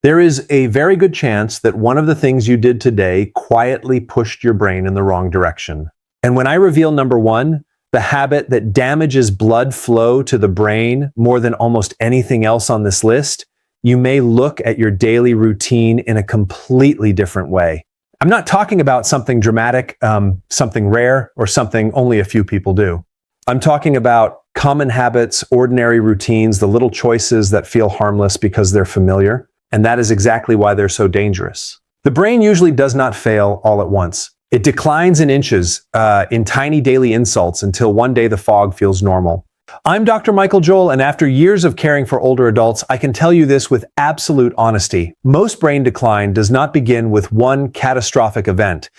There is a very good chance that one of the things you did today quietly pushed your brain in the wrong direction. And when I reveal number one, the habit that damages blood flow to the brain more than almost anything else on this list, you may look at your daily routine in a completely different way. I'm not talking about something dramatic, something rare, or something only a few people do. I'm talking about common habits, ordinary routines, the little choices that feel harmless because they're familiar. And that is exactly why they're so dangerous. The brain usually does not fail all at once. It declines in inches, in tiny daily insults until one day the fog feels normal. I'm Dr. Michael Joel, and after years of caring for older adults, I can tell you this with absolute honesty. Most brain decline does not begin with one catastrophic event.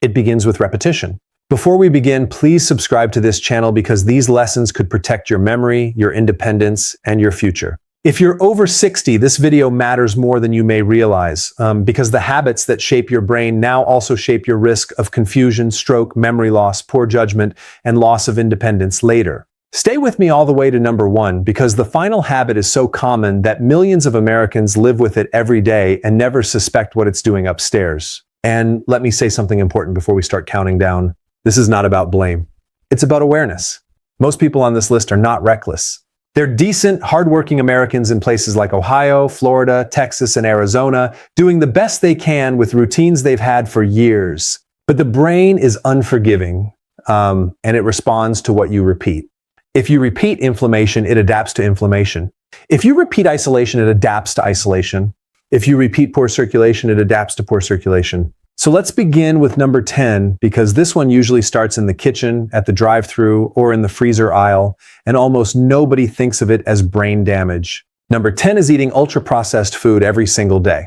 It begins with repetition. Before we begin, please subscribe to this channel because these lessons could protect your memory, your independence, and your future. If you're over 60, this video matters more than you may realize, because the habits that shape your brain now also shape your risk of confusion, stroke, memory loss, poor judgment, and loss of independence later. Stay with me all the way to number one, because the final habit is so common that millions of Americans live with it every day and never suspect what it's doing upstairs. And let me say something important before we start counting down. This is not about blame. It's about awareness. Most people on this list are not reckless. They're decent, hardworking Americans in places like Ohio, Florida, Texas, and Arizona, doing the best they can with routines they've had for years. But the brain is unforgiving, and it responds to what you repeat. If you repeat inflammation, it adapts to inflammation. If you repeat isolation, it adapts to isolation. If you repeat poor circulation, it adapts to poor circulation. So let's begin with number 10, because this one usually starts in the kitchen, at the drive-thru, or in the freezer aisle, and almost nobody thinks of it as brain damage. Number 10 is eating ultra-processed food every single day.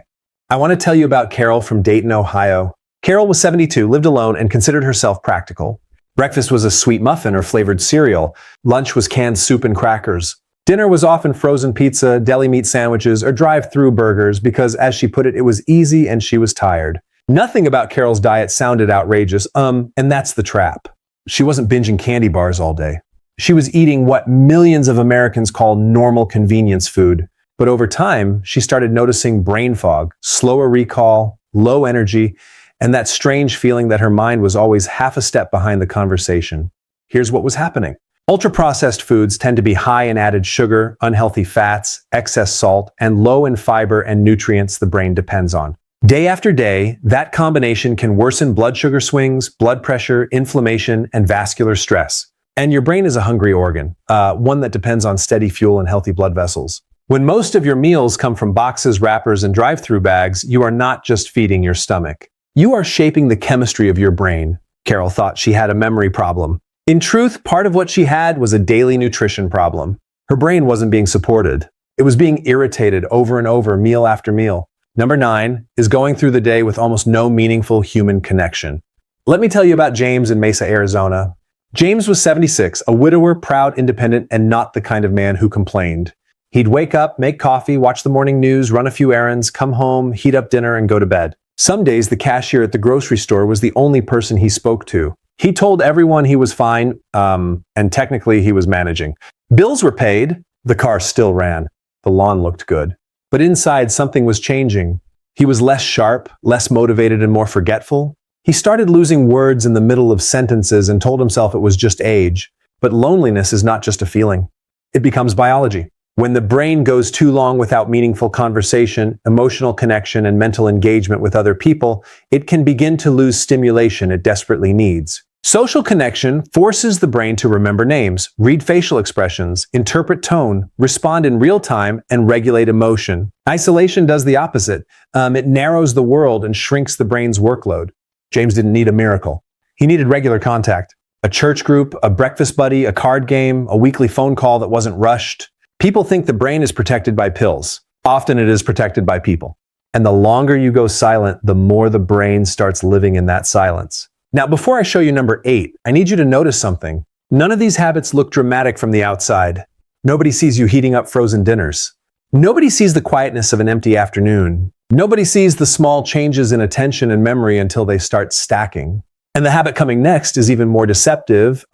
I want to tell you about Carol from Dayton, Ohio. Carol was 72, lived alone, and considered herself practical. Breakfast was a sweet muffin or flavored cereal. Lunch was canned soup and crackers. Dinner was often frozen pizza, deli meat sandwiches, or drive-thru burgers because, as she put it, it was easy and she was tired. Nothing about Carol's diet sounded outrageous, and that's the trap. She wasn't binging candy bars all day. She was eating what millions of Americans call normal convenience food. But over time, she started noticing brain fog, slower recall, low energy, and that strange feeling that her mind was always half a step behind the conversation. Here's what was happening. Ultra-processed foods tend to be high in added sugar, unhealthy fats, excess salt, and low in fiber and nutrients the brain depends on. Day after day, that combination can worsen blood sugar swings, blood pressure, inflammation, and vascular stress. And your brain is a hungry organ, one that depends on steady fuel and healthy blood vessels. When most of your meals come from boxes, wrappers, and drive-thru bags, you are not just feeding your stomach. You are shaping the chemistry of your brain. Carol thought she had a memory problem. In truth, part of what she had was a daily nutrition problem. Her brain wasn't being supported. It was being irritated over and over, meal after meal. Number 9 is going through the day with almost no meaningful human connection. Let me tell you about James in Mesa, Arizona. James was 76, a widower, proud, independent, and not the kind of man who complained. He'd wake up, make coffee, watch the morning news, run a few errands, come home, heat up dinner, and go to bed. Some days, the cashier at the grocery store was the only person he spoke to. He told everyone he was fine, and technically he was managing. Bills were paid, the car still ran, the lawn looked good. But inside, something was changing. He was less sharp, less motivated, and more forgetful. He started losing words in the middle of sentences and told himself it was just age. But loneliness is not just a feeling. It becomes biology. When the brain goes too long without meaningful conversation, emotional connection, and mental engagement with other people, it can begin to lose stimulation it desperately needs. Social connection forces the brain to remember names, read facial expressions, interpret tone, respond in real time, and regulate emotion. Isolation does the opposite. It narrows the world and shrinks the brain's workload. James didn't need a miracle. He needed regular contact. A church group, a breakfast buddy, a card game, a weekly phone call that wasn't rushed. People think the brain is protected by pills. Often it is protected by people. And the longer you go silent, the more the brain starts living in that silence. Now, before I show you number 8, I need you to notice something. None of these habits look dramatic from the outside. Nobody sees you heating up frozen dinners. Nobody sees the quietness of an empty afternoon. Nobody sees the small changes in attention and memory until they start stacking. And the habit coming next is even more deceptive,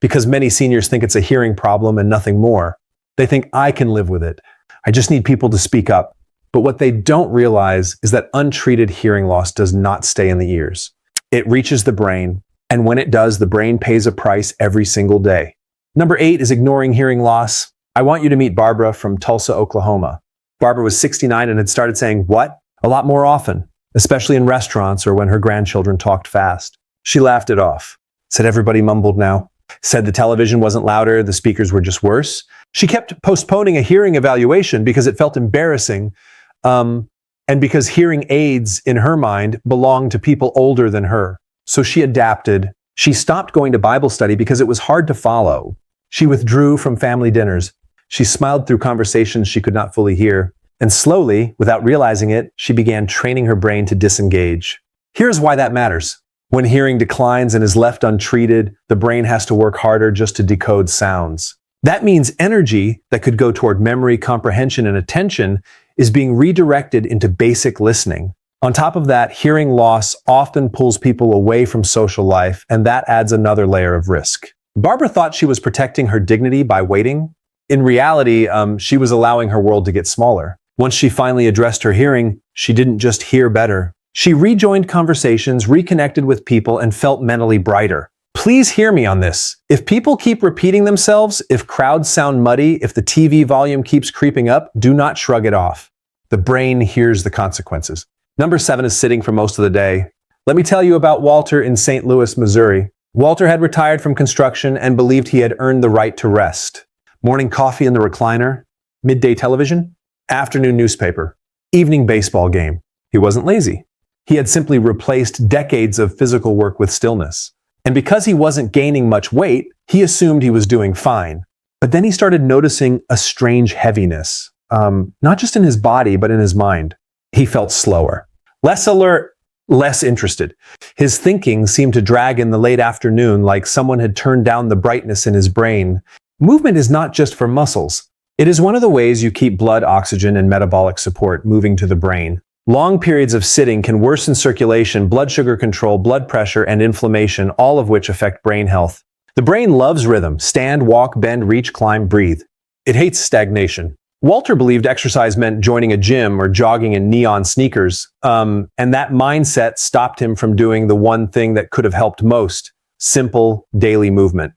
because many seniors think it's a hearing problem and nothing more. They think, I can live with it. I just need people to speak up. But what they don't realize is that untreated hearing loss does not stay in the ears. It reaches the brain, and when it does, the brain pays a price every single day. Number 8 is ignoring hearing loss. I want you to meet Barbara from Tulsa, Oklahoma. Barbara was 69 and had started saying, "What?" a lot more often, especially in restaurants or when her grandchildren talked fast. She laughed it off, said everybody mumbled now, said the television wasn't louder, the speakers were just worse. She kept postponing a hearing evaluation because it felt embarrassing, and because hearing aids in her mind belonged to people older than her. So she adapted. She stopped going to Bible study because it was hard to follow. She withdrew from family dinners. She smiled through conversations she could not fully hear. And slowly, without realizing it, she began training her brain to disengage. Here's why that matters. When hearing declines and is left untreated, the brain has to work harder just to decode sounds. That means energy that could go toward memory, comprehension, and attention is being redirected into basic listening. On top of that, hearing loss often pulls people away from social life, and that adds another layer of risk. Barbara thought she was protecting her dignity by waiting. In reality, she was allowing her world to get smaller. Once she finally addressed her hearing, she didn't just hear better. She rejoined conversations, reconnected with people, and felt mentally brighter. Please hear me on this. If people keep repeating themselves, if crowds sound muddy, if the TV volume keeps creeping up, do not shrug it off. The brain hears the consequences. Number 7 is sitting for most of the day. Let me tell you about Walter in St. Louis, Missouri. Walter had retired from construction and believed he had earned the right to rest. Morning coffee in the recliner, midday television, afternoon newspaper, evening baseball game. He wasn't lazy. He had simply replaced decades of physical work with stillness. And because he wasn't gaining much weight, he assumed he was doing fine. But then he started noticing a strange heaviness, not just in his body, but in his mind. He felt slower, less alert, less interested. His thinking seemed to drag in the late afternoon like someone had turned down the brightness in his brain. Movement is not just for muscles. It is one of the ways you keep blood, oxygen, and metabolic support moving to the brain. Long periods of sitting can worsen circulation, blood sugar control, blood pressure, and inflammation, all of which affect brain health. The brain loves rhythm: stand, walk, bend, reach, climb, breathe. It hates stagnation. Walter believed exercise meant joining a gym or jogging in neon sneakers, and that mindset stopped him from doing the one thing that could have helped most: simple daily movement.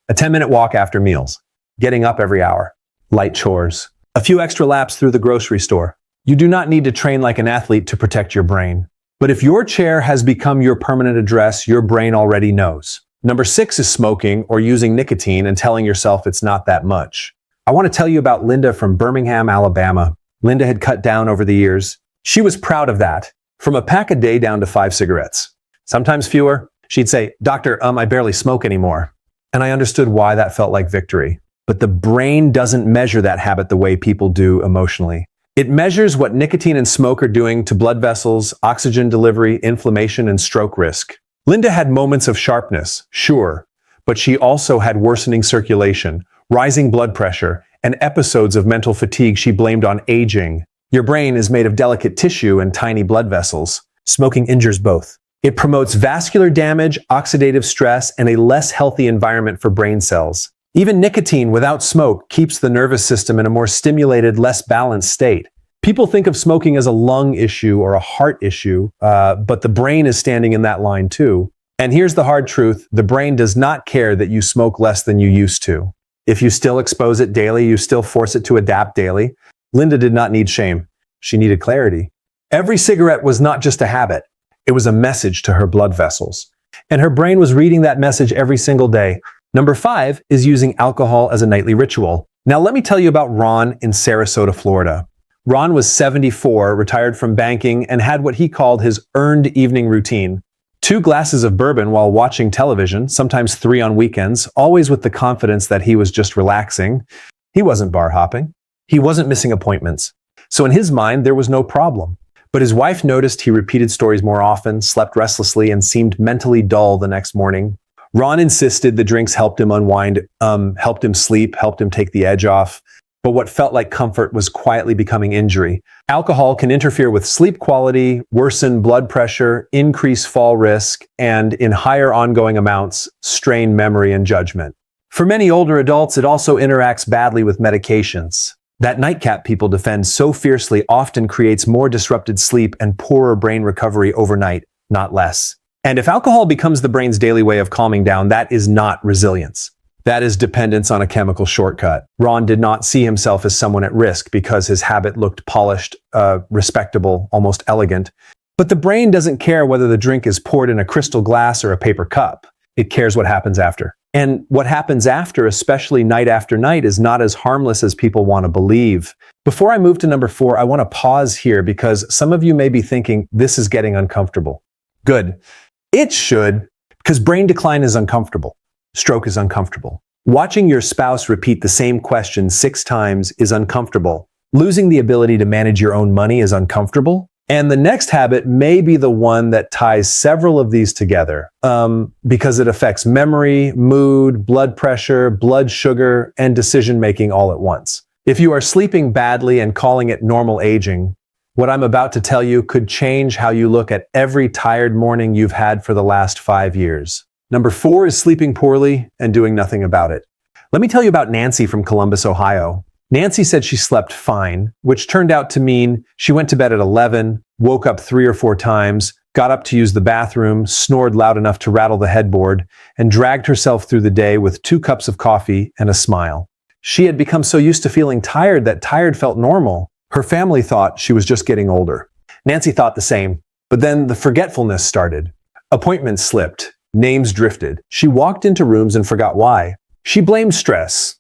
A 10-minute walk after meals, getting up every hour, light chores, a few extra laps through the grocery store. You do not need to train like an athlete to protect your brain. But if your chair has become your permanent address, your brain already knows. Number 6 is smoking or using nicotine and telling yourself it's not that much. I want to tell you about Linda from Birmingham, Alabama. Linda had cut down over the years. She was proud of that, from a pack a day down to 5 cigarettes. Sometimes fewer. She'd say, "Doctor, I barely smoke anymore." And I understood why that felt like victory. But the brain doesn't measure that habit the way people do emotionally. It measures what nicotine and smoke are doing to blood vessels, oxygen delivery, inflammation, and stroke risk. Linda had moments of sharpness, sure, but she also had worsening circulation, rising blood pressure, and episodes of mental fatigue she blamed on aging. Your brain is made of delicate tissue and tiny blood vessels. Smoking injures both. It promotes vascular damage, oxidative stress, and a less healthy environment for brain cells. Even nicotine without smoke keeps the nervous system in a more stimulated, less balanced state. People think of smoking as a lung issue or a heart issue, but the brain is standing in that line too. And here's the hard truth: the brain does not care that you smoke less than you used to. If you still expose it daily, you still force it to adapt daily. Linda did not need shame. She needed clarity. Every cigarette was not just a habit. It was a message to her blood vessels. And her brain was reading that message every single day. Number 5 is using alcohol as a nightly ritual. Now let me tell you about Ron in Sarasota, Florida. Ron was 74, retired from banking, and had what he called his earned evening routine. 2 glasses of bourbon while watching television, sometimes 3 on weekends, always with the confidence that he was just relaxing. He wasn't bar hopping. He wasn't missing appointments. So in his mind, there was no problem. But his wife noticed he repeated stories more often, slept restlessly, and seemed mentally dull the next morning. Ron insisted the drinks helped him unwind, helped him sleep, helped him take the edge off. But what felt like comfort was quietly becoming injury. Alcohol can interfere with sleep quality, worsen blood pressure, increase fall risk, and in higher ongoing amounts, strain memory and judgment. For many older adults, it also interacts badly with medications. That nightcap people defend so fiercely often creates more disrupted sleep and poorer brain recovery overnight, not less. And if alcohol becomes the brain's daily way of calming down, that is not resilience. That is dependence on a chemical shortcut. Ron did not see himself as someone at risk because his habit looked polished, respectable, almost elegant. But the brain doesn't care whether the drink is poured in a crystal glass or a paper cup. It cares what happens after. And what happens after, especially night after night, is not as harmless as people want to believe. Before I move to number 4, I want to pause here because some of you may be thinking, this is getting uncomfortable. Good. It should, because brain decline is uncomfortable. Stroke is uncomfortable. Watching your spouse repeat the same question 6 times is uncomfortable. Losing the ability to manage your own money is uncomfortable. And the next habit may be the one that ties several of these together because it affects memory, mood, blood pressure, blood sugar, and decision-making all at once. If you are sleeping badly and calling it normal aging, what I'm about to tell you could change how you look at every tired morning you've had for the last 5 years. Number 4 is sleeping poorly and doing nothing about it. Let me tell you about Nancy from Columbus, Ohio. Nancy said she slept fine, which turned out to mean she went to bed at 11, woke up 3 or 4 times, got up to use the bathroom, snored loud enough to rattle the headboard, and dragged herself through the day with 2 cups of coffee and a smile. She had become so used to feeling tired that tired felt normal. Her family thought she was just getting older. Nancy thought the same, but then the forgetfulness started. Appointments slipped. Names drifted. She walked into rooms and forgot why. She blamed stress.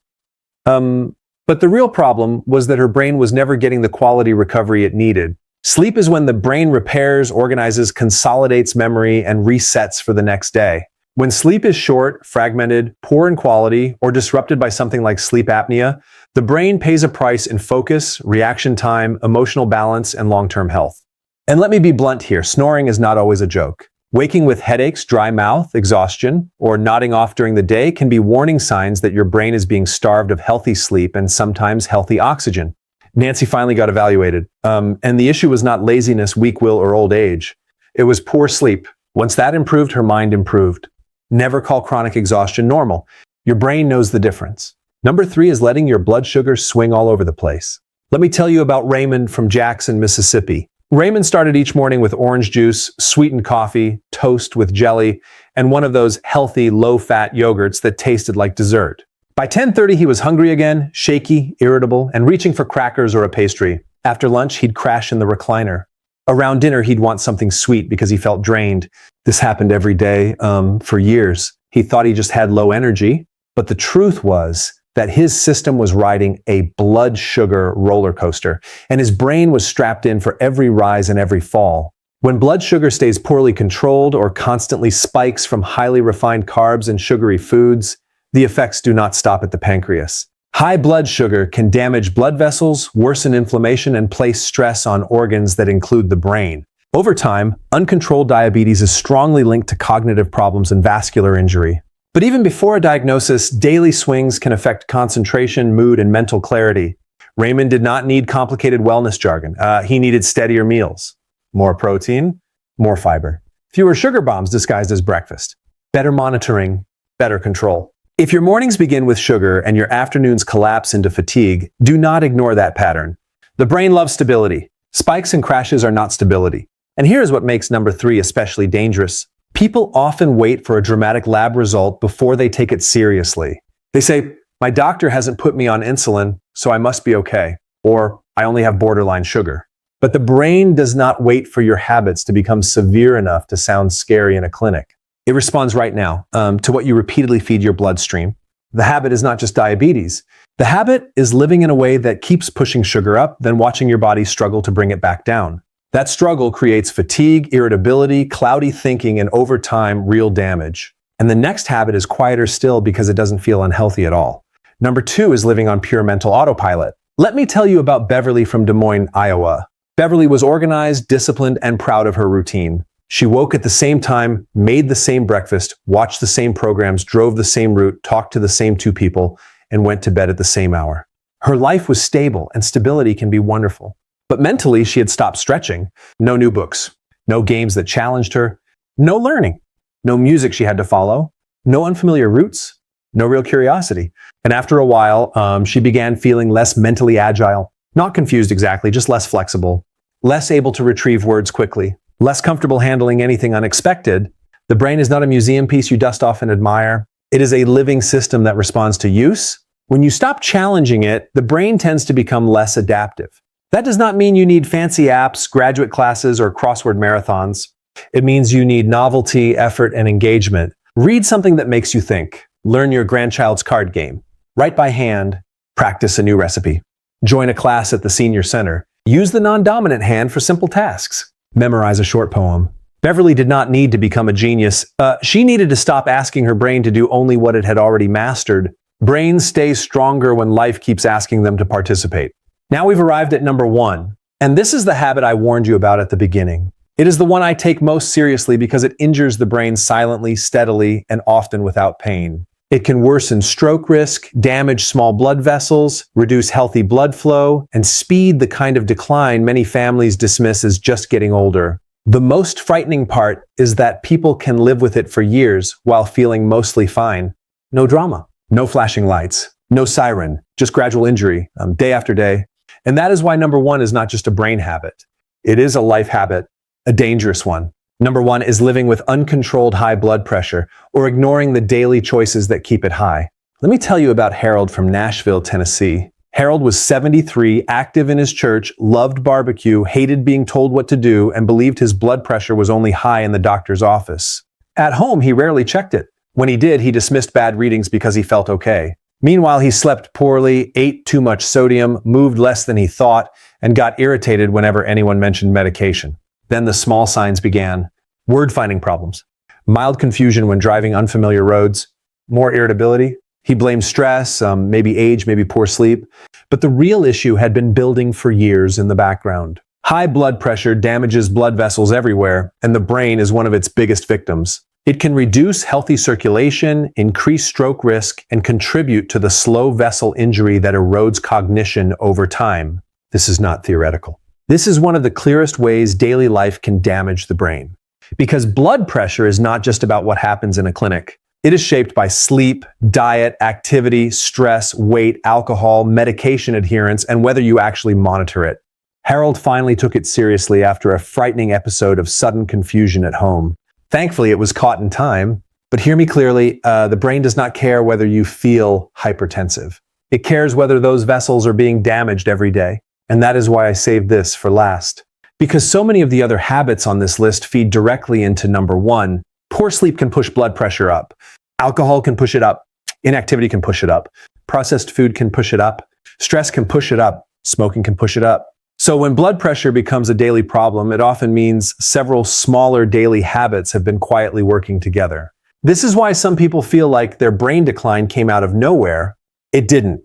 But the real problem was that her brain was never getting the quality recovery it needed. Sleep is when the brain repairs, organizes, consolidates memory, and resets for the next day. When sleep is short, fragmented, poor in quality, or disrupted by something like sleep apnea, the brain pays a price in focus, reaction time, emotional balance, and long-term health. And let me be blunt here, snoring is not always a joke. Waking with headaches, dry mouth, exhaustion, or nodding off during the day can be warning signs that your brain is being starved of healthy sleep and sometimes healthy oxygen. Nancy finally got evaluated, and the issue was not laziness, weak will, or old age. It was poor sleep. Once that improved, her mind improved. Never call chronic exhaustion normal. Your brain knows the difference. Number 3 is letting your blood sugar swing all over the place. Let me tell you about Raymond from Jackson, Mississippi. Raymond started each morning with orange juice, sweetened coffee, toast with jelly, and one of those healthy, low-fat yogurts that tasted like dessert. By 10:30, he was hungry again, shaky, irritable, and reaching for crackers or a pastry. After lunch, he'd crash in the recliner. Around dinner, he'd want something sweet because he felt drained. This happened every day for years. He thought he just had low energy, but the truth was that his system was riding a blood sugar roller coaster, and his brain was strapped in for every rise and every fall. When blood sugar stays poorly controlled or constantly spikes from highly refined carbs and sugary foods, the effects do not stop at the pancreas. High blood sugar can damage blood vessels, worsen inflammation, and place stress on organs that include the brain. Over time, uncontrolled diabetes is strongly linked to cognitive problems and vascular injury. But even before a diagnosis, daily swings can affect concentration, mood, and mental clarity. Raymond did not need complicated wellness jargon. He needed steadier meals. More protein, more fiber. Fewer sugar bombs disguised as breakfast. Better monitoring, better control. If your mornings begin with sugar and your afternoons collapse into fatigue, do not ignore that pattern. The brain loves stability. Spikes and crashes are not stability. And here's what makes number 3 especially dangerous. People often wait for a dramatic lab result before they take it seriously. They say, my doctor hasn't put me on insulin, so I must be okay. Or, I only have borderline sugar. But the brain does not wait for your habits to become severe enough to sound scary in a clinic. It responds right now to what you repeatedly feed your bloodstream. The habit is not just diabetes. The habit is living in a way that keeps pushing sugar up, then watching your body struggle to bring it back down. That struggle creates fatigue, irritability, cloudy thinking, and over time, real damage. And the next habit is quieter still because it doesn't feel unhealthy at all. Number 2 is living on pure mental autopilot. Let me tell you about Beverly from Des Moines, Iowa. Beverly was organized, disciplined, and proud of her routine. She woke at the same time, made the same breakfast, watched the same programs, drove the same route, talked to the same 2 people, and went to bed at the same hour. Her life was stable, and stability can be wonderful. But mentally, she had stopped stretching. No new books, no games that challenged her, no learning, no music she had to follow, no unfamiliar routes, no real curiosity. And after a while, she began feeling less mentally agile, not confused exactly, just less flexible, less able to retrieve words quickly, less comfortable handling anything unexpected. The brain is not a museum piece you dust off and admire. It is a living system that responds to use. When you stop challenging it, the brain tends to become less adaptive. That does not mean you need fancy apps, graduate classes, or crossword marathons. It means you need novelty, effort, and engagement. Read something that makes you think. Learn your grandchild's card game. Write by hand. Practice a new recipe. Join a class at the senior center. Use the non-dominant hand for simple tasks. Memorize a short poem. Beverly did not need to become a genius. She needed to stop asking her brain to do only what it had already mastered. Brains stay stronger when life keeps asking them to participate. Now we've arrived at number 1, and this is the habit I warned you about at the beginning. It is the one I take most seriously because it injures the brain silently, steadily, and often without pain. It can worsen stroke risk, damage small blood vessels, reduce healthy blood flow, and speed the kind of decline many families dismiss as just getting older. The most frightening part is that people can live with it for years while feeling mostly fine. No drama, no flashing lights, no siren, just gradual injury, day after day. And that is why number 1 is not just a brain habit. It is a life habit, a dangerous one. Number 1 is living with uncontrolled high blood pressure or ignoring the daily choices that keep it high. Let me tell you about Harold from Nashville, Tennessee. Harold was 73, active in his church, loved barbecue, hated being told what to do, and believed his blood pressure was only high in the doctor's office. At home, he rarely checked it. When he did, he dismissed bad readings because he felt okay. Meanwhile, he slept poorly, ate too much sodium, moved less than he thought, and got irritated whenever anyone mentioned medication. Then the small signs began. Word-finding problems, mild confusion when driving unfamiliar roads, more irritability. He blamed stress, maybe age, maybe poor sleep. But the real issue had been building for years in the background. High blood pressure damages blood vessels everywhere, and the brain is one of its biggest victims. It can reduce healthy circulation, increase stroke risk, and contribute to the slow vessel injury that erodes cognition over time. This is not theoretical. This is one of the clearest ways daily life can damage the brain. Because blood pressure is not just about what happens in a clinic. It is shaped by sleep, diet, activity, stress, weight, alcohol, medication adherence, and whether you actually monitor it. Harold finally took it seriously after a frightening episode of sudden confusion at home. Thankfully, it was caught in time. But hear me clearly, the brain does not care whether you feel hypertensive. It cares whether those vessels are being damaged every day. And that is why I saved this for last. Because so many of the other habits on this list feed directly into number 1. Poor sleep can push blood pressure up. Alcohol can push it up. Inactivity can push it up. Processed food can push it up. Stress can push it up. Smoking can push it up. So when blood pressure becomes a daily problem, it often means several smaller daily habits have been quietly working together. This is why some people feel like their brain decline came out of nowhere. It didn't.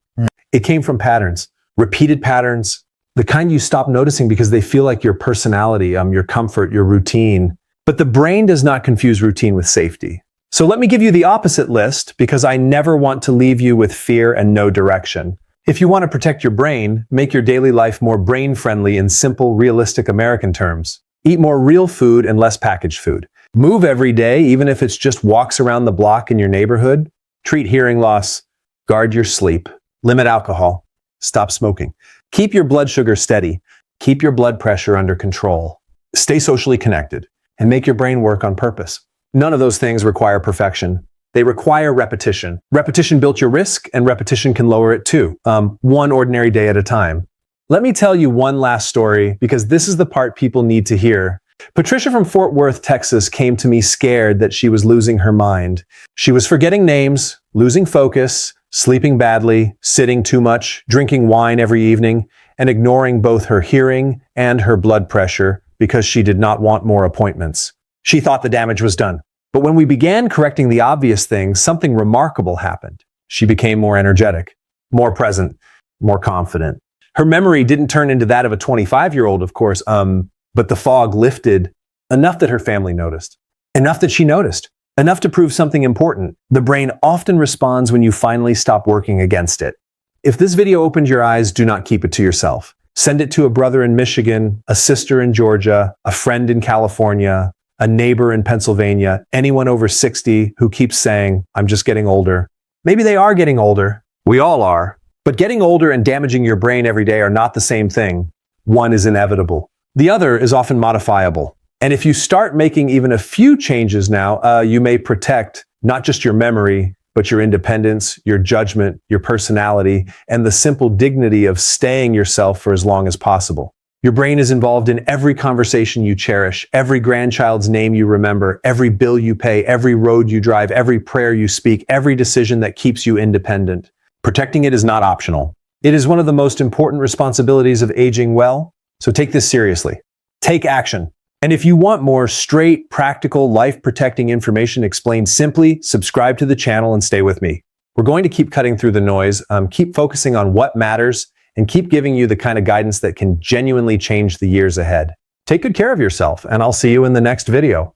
It came from patterns, repeated patterns, the kind you stop noticing because they feel like your personality, your comfort, your routine. But the brain does not confuse routine with safety. So let me give you the opposite list because I never want to leave you with fear and no direction. If you want to protect your brain, make your daily life more brain-friendly in simple, realistic American terms. Eat more real food and less packaged food. Move every day, even if it's just walks around the block in your neighborhood. Treat hearing loss. Guard your sleep. Limit alcohol. Stop smoking. Keep your blood sugar steady. Keep your blood pressure under control. Stay socially connected and make your brain work on purpose. None of those things require perfection. They require repetition. Repetition built your risk, and repetition can lower it too, one ordinary day at a time. Let me tell you one last story, because this is the part people need to hear. Patricia from Fort Worth, Texas, came to me scared that she was losing her mind. She was forgetting names, losing focus, sleeping badly, sitting too much, drinking wine every evening, and ignoring both her hearing and her blood pressure because she did not want more appointments. She thought the damage was done. But when we began correcting the obvious things, something remarkable happened. She became more energetic, more present, more confident. Her memory didn't turn into that of a 25-year-old, of course, but the fog lifted enough that her family noticed, enough that she noticed, enough to prove something important. The brain often responds when you finally stop working against it. If this video opened your eyes, do not keep it to yourself. Send it to a brother in Michigan, a sister in Georgia, a friend in California, a neighbor in Pennsylvania, anyone over 60 who keeps saying, "I'm just getting older." Maybe they are getting older. We all are. But getting older and damaging your brain every day are not the same thing. One is inevitable. The other is often modifiable. And if you start making even a few changes now, you may protect not just your memory, but your independence, your judgment, your personality, and the simple dignity of staying yourself for as long as possible. Your brain is involved in every conversation you cherish, every grandchild's name you remember, every bill you pay, every road you drive, every prayer you speak, every decision that keeps you independent. Protecting it is not optional. It is one of the most important responsibilities of aging well, so take this seriously. Take action. And if you want more straight, practical, life-protecting information explained simply, subscribe to the channel and stay with me. We're going to keep cutting through the noise, keep focusing on what matters, and keep giving you the kind of guidance that can genuinely change the years ahead. Take good care of yourself, and I'll see you in the next video.